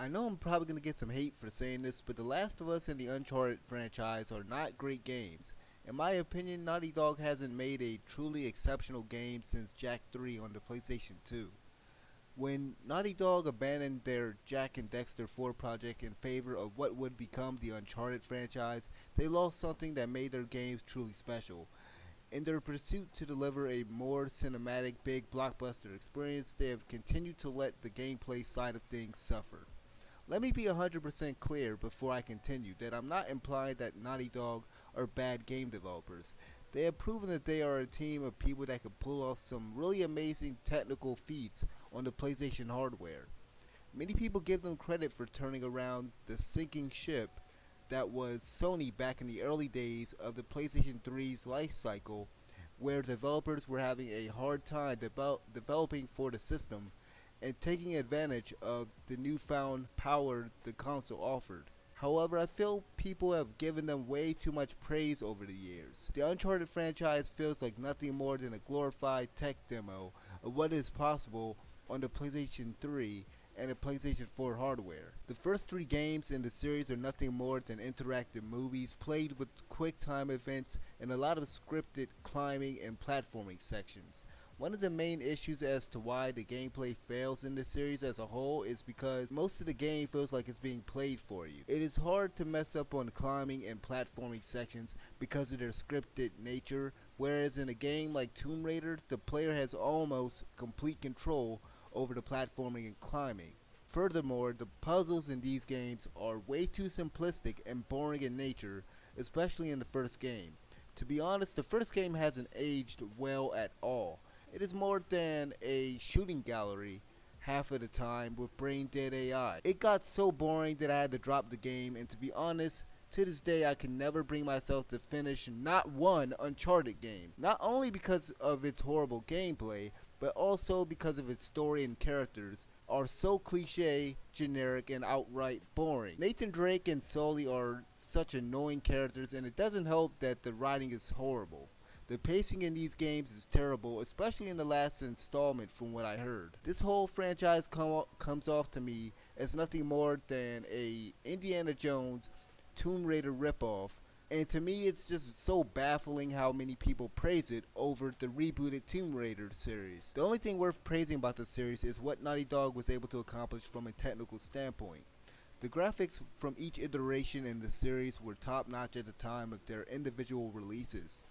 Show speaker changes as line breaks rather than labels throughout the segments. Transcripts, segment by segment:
I know I'm probably going to get some hate for saying this, but The Last of Us and the Uncharted franchise are not great games. In my opinion, Naughty Dog hasn't made a truly exceptional game since Jak 3 on the PlayStation 2. When Naughty Dog abandoned their Jak and Dexter 4 project in favor of what would become the Uncharted franchise, they lost something that made their games truly special. In their pursuit to deliver a more cinematic, big blockbuster experience, they have continued to let the gameplay side of things suffer. Let me be 100% clear before I continue that I'm not implying that Naughty Dog are bad game developers. They have proven that they are a team of people that can pull off some really amazing technical feats on the PlayStation hardware. Many people give them credit for turning around the sinking ship that was Sony back in the early days of the PlayStation 3's life cycle, where developers were having a hard time developing for the system and taking advantage of the newfound power the console offered. However, I feel people have given them way too much praise over the years. The Uncharted franchise feels like nothing more than a glorified tech demo of what is possible on the PlayStation 3 and the PlayStation 4 hardware. The first 3 games in the series are nothing more than interactive movies played with quick time events and a lot of scripted climbing and platforming sections. One of the main issues as to why the gameplay fails in the series as a whole is because most of the game feels like it's being played for you. It is hard to mess up on climbing and platforming sections because of their scripted nature, whereas in a game like Tomb Raider, the player has almost complete control over the platforming and climbing. Furthermore, the puzzles in these games are way too simplistic and boring in nature, especially in the first game. To be honest, the first game hasn't aged well at all. It is more than a shooting gallery half of the time with brain dead AI. It got so boring that I had to drop the game, and to be honest, to this day I can never bring myself to finish not one Uncharted game. Not only because of its horrible gameplay, but also because of its story and characters are so cliche, generic, and outright boring. Nathan Drake and Sully are such annoying characters, and it doesn't help that the writing is horrible. The pacing in these games is terrible, especially in the last installment from what I heard. This whole franchise comes off to me as nothing more than a Indiana Jones Tomb Raider ripoff, and to me it's just so baffling how many people praise it over the rebooted Tomb Raider series. The only thing worth praising about the series is what Naughty Dog was able to accomplish from a technical standpoint. The graphics from each iteration in the series were top notch at the time of their individual releases.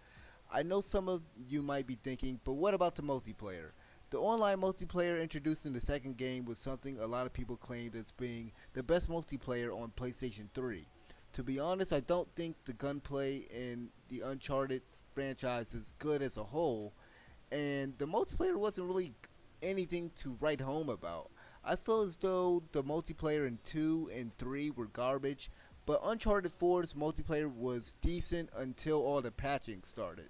I know some of you might be thinking, but what about the multiplayer? The online multiplayer introduced in the second game was something a lot of people claimed as being the best multiplayer on PlayStation 3. To be honest, I don't think the gunplay in the Uncharted franchise is good as a whole, and the multiplayer wasn't really anything to write home about. I feel as though the multiplayer in 2 and 3 were garbage, but Uncharted 4's multiplayer was decent until all the patching started.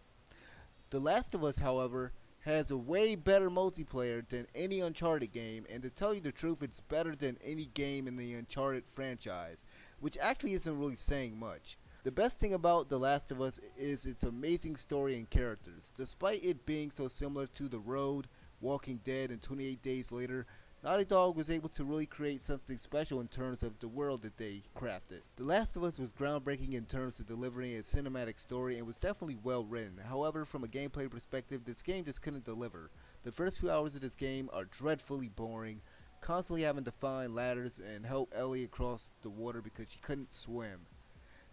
The Last of Us, however, has a way better multiplayer than any Uncharted game, and to tell you the truth, it's better than any game in the Uncharted franchise, which actually isn't really saying much. The best thing about The Last of Us is its amazing story and characters. Despite it being so similar to The Road, Walking Dead, and 28 Days Later, Naughty Dog was able to really create something special in terms of the world that they crafted. The Last of Us was groundbreaking in terms of delivering a cinematic story and was definitely well written. However, from a gameplay perspective, this game just couldn't deliver. The first few hours of this game are dreadfully boring, constantly having to find ladders and help Ellie across the water because she couldn't swim.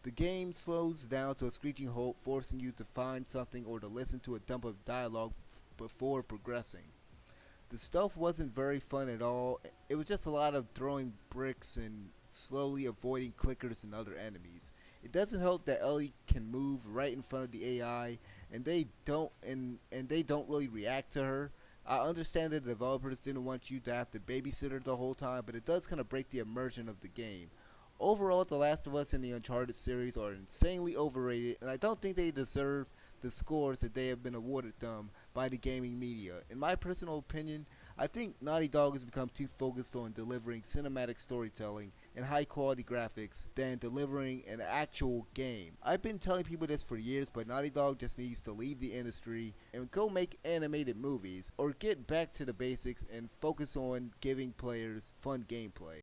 The game slows down to a screeching halt, forcing you to find something or to listen to a dump of dialogue before progressing. The stealth wasn't very fun at all. It was just a lot of throwing bricks and slowly avoiding clickers and other enemies. It doesn't help that Ellie can move right in front of the AI and they don't really react to her. I understand that the developers didn't want you to have to babysit her the whole time, but it does kind of break the immersion of the game. Overall, The Last of Us and the Uncharted series are insanely overrated, and I don't think they deserve the scores that they have been awarded them by the gaming media. In my personal opinion, I think Naughty Dog has become too focused on delivering cinematic storytelling and high quality graphics than delivering an actual game. I've been telling people this for years, but Naughty Dog just needs to leave the industry and go make animated movies or get back to the basics and focus on giving players fun gameplay.